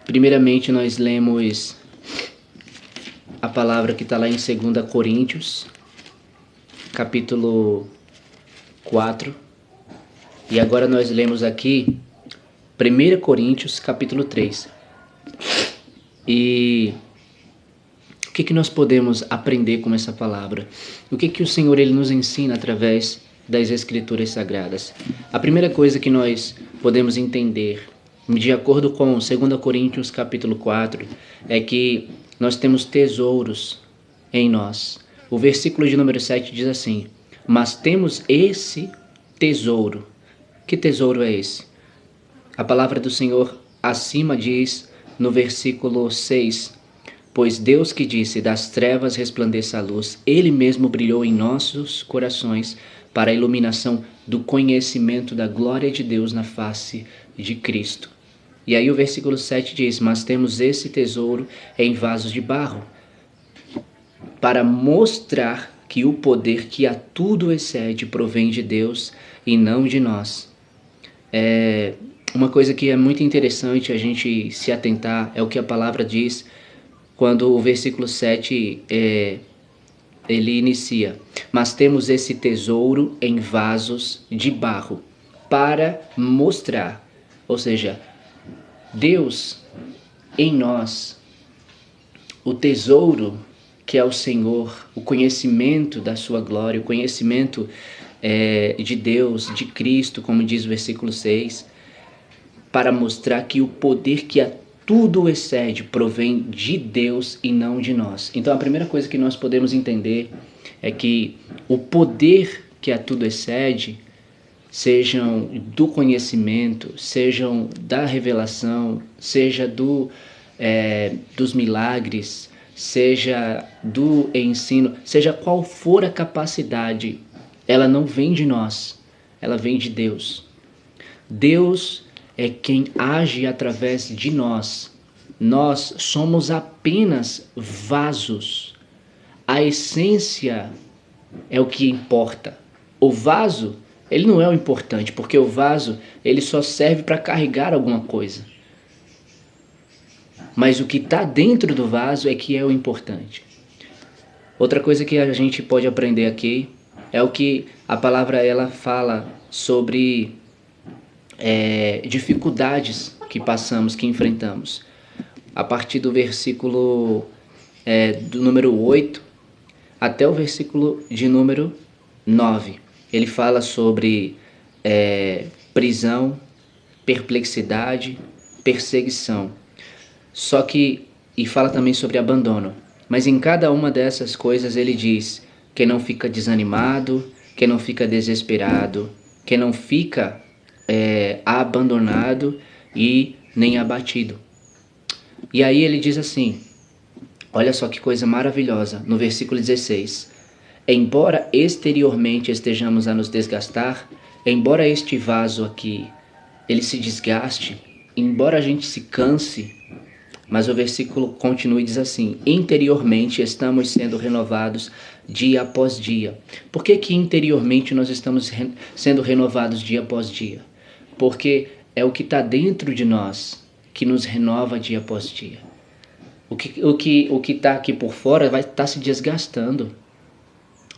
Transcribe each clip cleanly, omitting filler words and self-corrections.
Primeiramente nós lemos a palavra que está lá em 2 Coríntios, capítulo 4. E agora nós lemos aqui 1 Coríntios, capítulo 3. E o que nós podemos aprender com essa palavra? O que o Senhor ele nos ensina através das Escrituras Sagradas? A primeira coisa que nós podemos entender, de acordo com 2 Coríntios, capítulo 4, é que nós temos tesouros em nós. O versículo de número 7 diz assim: mas temos esse tesouro. Que tesouro é esse? A palavra do Senhor acima diz no versículo 6: pois Deus que disse, das trevas resplandeça a luz, Ele mesmo brilhou em nossos corações para a iluminação do conhecimento da glória de Deus na face de Cristo. E aí o versículo 7 diz: mas temos esse tesouro em vasos de barro, para mostrar que o poder que a tudo excede provém de Deus e não de nós. Uma coisa que é muito interessante a gente se atentar é o que a palavra diz quando o versículo 7 ele inicia: mas temos esse tesouro em vasos de barro para mostrar. Ou seja, Deus em nós, o tesouro que é o Senhor, o conhecimento da sua glória, o conhecimento de Deus, de Cristo, como diz o versículo 6, para mostrar que o poder que a tudo excede provém de Deus e não de nós. Então a primeira coisa que nós podemos entender é que o poder que a tudo excede, sejam do conhecimento, sejam da revelação, seja dos milagres, seja do ensino, seja qual for a capacidade, ela não vem de nós, ela vem de Deus. Deus é quem age através de nós. Nós somos apenas vasos. A essência é o que importa. O vaso, ele não é o importante, porque o vaso ele só serve para carregar alguma coisa. Mas o que está dentro do vaso é que é o importante. Outra coisa que a gente pode aprender aqui é o que a palavra ela fala sobre dificuldades que passamos, que enfrentamos. A partir do versículo do número 8 até o versículo de número 9. Ele fala sobre prisão, perplexidade, perseguição. E fala também sobre abandono. Mas em cada uma dessas coisas ele diz que não fica desanimado, que não fica desesperado, que não fica abandonado e nem abatido. E aí ele diz assim, olha só que coisa maravilhosa, no versículo 16: embora exteriormente estejamos a nos desgastar, embora este vaso aqui ele se desgaste, embora a gente se canse, mas o versículo continua e diz assim: interiormente estamos sendo renovados dia após dia. Por que interiormente nós estamos sendo renovados dia após dia? Porque é o que está dentro de nós que nos renova dia após dia. O que está aqui por fora vai estar se desgastando.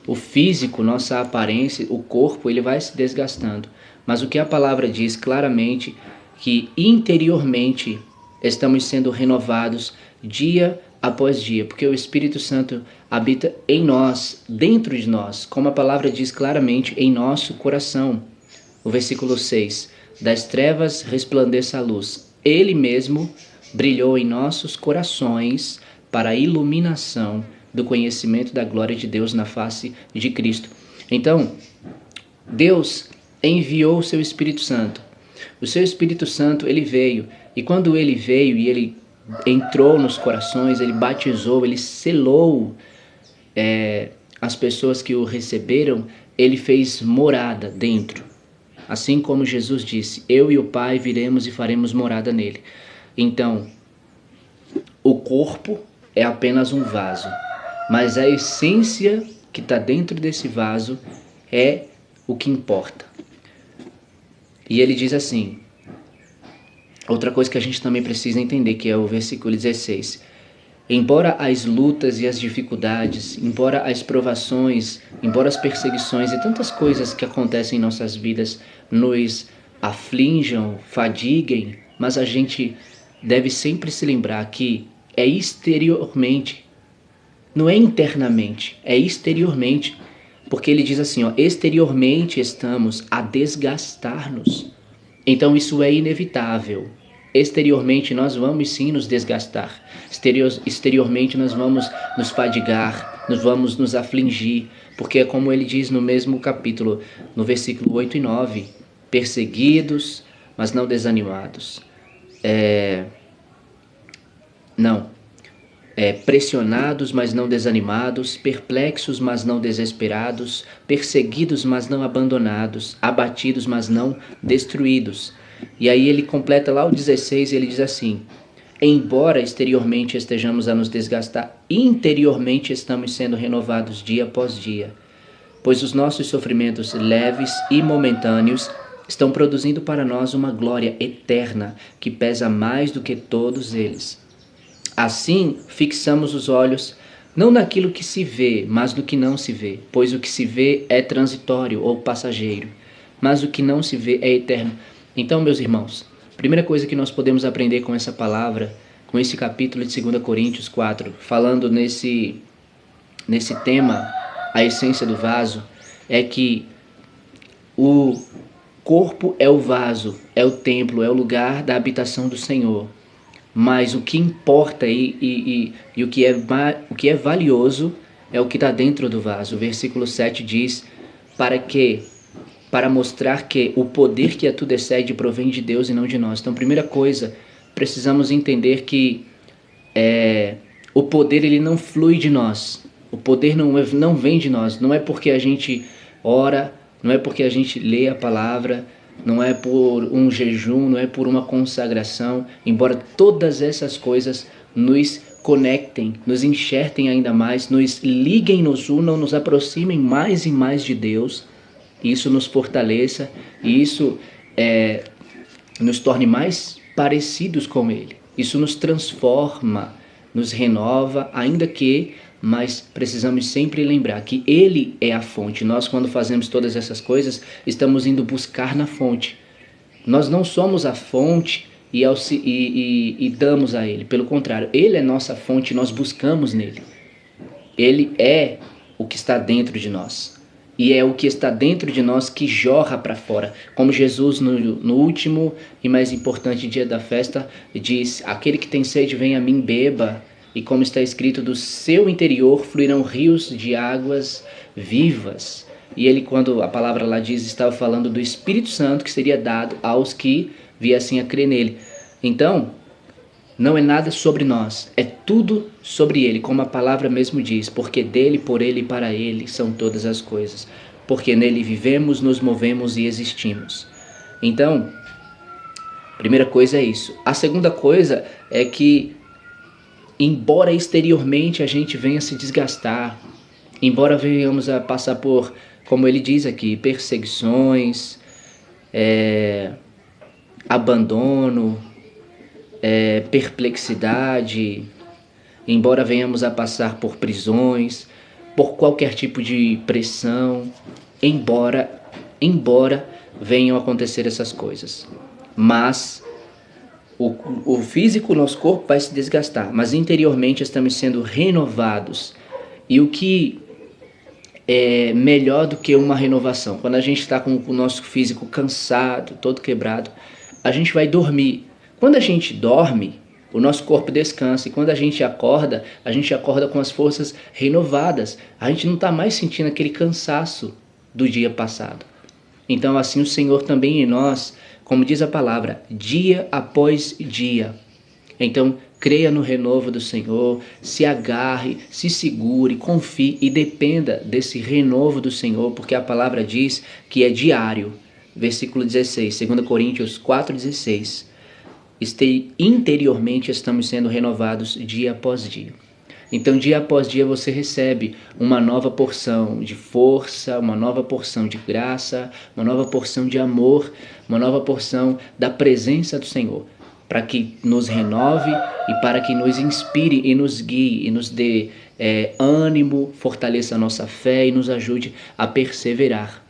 O físico, nossa aparência, o corpo, ele vai se desgastando. Mas o que a palavra diz claramente, que interiormente estamos sendo renovados dia após dia, porque o Espírito Santo habita em nós, dentro de nós, como a palavra diz claramente, em nosso coração. O versículo 6: das trevas resplandeça a luz, Ele mesmo brilhou em nossos corações para a iluminação do conhecimento da glória de Deus na face de Cristo. Então, Deus enviou o seu Espírito Santo. O seu Espírito Santo, ele veio, e quando ele veio e ele entrou nos corações, ele batizou, ele selou as pessoas que o receberam, ele fez morada dentro. Assim como Jesus disse, eu e o Pai viremos e faremos morada nele. Então, o corpo é apenas um vaso, mas a essência que está dentro desse vaso é o que importa. E ele diz assim, Outra coisa que a gente também precisa entender, que é o versículo 16. Embora as lutas e as dificuldades, embora as provações, embora as perseguições e tantas coisas que acontecem em nossas vidas nos aflinjam, fadiguem, mas a gente deve sempre se lembrar que é exteriormente, não é internamente, é exteriormente. Porque ele diz assim, ó, exteriormente estamos a desgastar-nos. Então isso é inevitável. Exteriormente nós vamos sim nos desgastar. Exteriormente nós vamos nos fadigar, nós vamos nos afligir. Porque é como ele diz no mesmo capítulo, no versículo 8 e 9. Perseguidos, mas não desanimados. Pressionados, mas não desanimados, perplexos, mas não desesperados, perseguidos, mas não abandonados, abatidos, mas não destruídos. E aí ele completa lá o 16 e ele diz assim: embora exteriormente estejamos a nos desgastar, interiormente estamos sendo renovados dia após dia, pois os nossos sofrimentos leves e momentâneos estão produzindo para nós uma glória eterna que pesa mais do que todos eles. Assim, fixamos os olhos não naquilo que se vê, mas no que não se vê, pois o que se vê é transitório ou passageiro, mas o que não se vê é eterno. Então, meus irmãos, a primeira coisa que nós podemos aprender com essa palavra, com esse capítulo de 2 Coríntios 4, falando nesse tema, a essência do vaso, é que o corpo é o vaso, é o templo, é o lugar da habitação do Senhor. Mas o que importa e o que é valioso é o que está dentro do vaso. O versículo 7 diz, para mostrar que o poder que a tudo excede provém de Deus e não de nós. Então, primeira coisa, precisamos entender que o poder ele não flui de nós. O poder não vem de nós. Não é porque a gente ora, não é porque a gente lê a palavra, não é por um jejum, não é por uma consagração, embora todas essas coisas nos conectem, nos enxertem ainda mais, nos liguem, nos unam, nos aproximem mais e mais de Deus, isso nos fortaleça e isso nos torne mais parecidos com Ele. Isso nos transforma, nos renova, ainda que, mas precisamos sempre lembrar que Ele é a fonte. Nós, quando fazemos todas essas coisas, estamos indo buscar na fonte. Nós não somos a fonte e damos a Ele. Pelo contrário, Ele é nossa fonte, nós buscamos nele. Ele é o que está dentro de nós. E é o que está dentro de nós que jorra para fora. Como Jesus, no último e mais importante dia da festa, diz: aquele que tem sede, vem a mim, beba. E como está escrito, do seu interior fluirão rios de águas vivas. E ele, quando a palavra lá diz, estava falando do Espírito Santo que seria dado aos que viessem a crer nele. Então, não é nada sobre nós, é tudo sobre ele, como a palavra mesmo diz, porque dele, por ele e para ele são todas as coisas. Porque nele vivemos, nos movemos e existimos. Então, a primeira coisa é isso. A segunda coisa é que, embora exteriormente a gente venha se desgastar, embora venhamos a passar por, como ele diz aqui, perseguições, abandono, perplexidade, embora venhamos a passar por prisões, por qualquer tipo de pressão, embora venham a acontecer essas coisas, mas o físico, nosso corpo vai se desgastar, mas interiormente estamos sendo renovados. E o que é melhor do que uma renovação? Quando a gente está com o nosso físico cansado, todo quebrado, a gente vai dormir. Quando a gente dorme, o nosso corpo descansa. E quando a gente acorda com as forças renovadas. A gente não está mais sentindo aquele cansaço do dia passado. Então assim o Senhor também em nós, como diz a palavra, dia após dia. Então, creia no renovo do Senhor, se agarre, se segure, confie e dependa desse renovo do Senhor, porque a palavra diz que é diário. Versículo 16, 2 Coríntios 4,16. Interiormente estamos sendo renovados dia após dia. Então, dia após dia, você recebe uma nova porção de força, uma nova porção de graça, uma nova porção de amor, uma nova porção da presença do Senhor. para que nos renove e para que nos inspire e nos guie e nos dê ânimo, fortaleça a nossa fé e nos ajude a perseverar.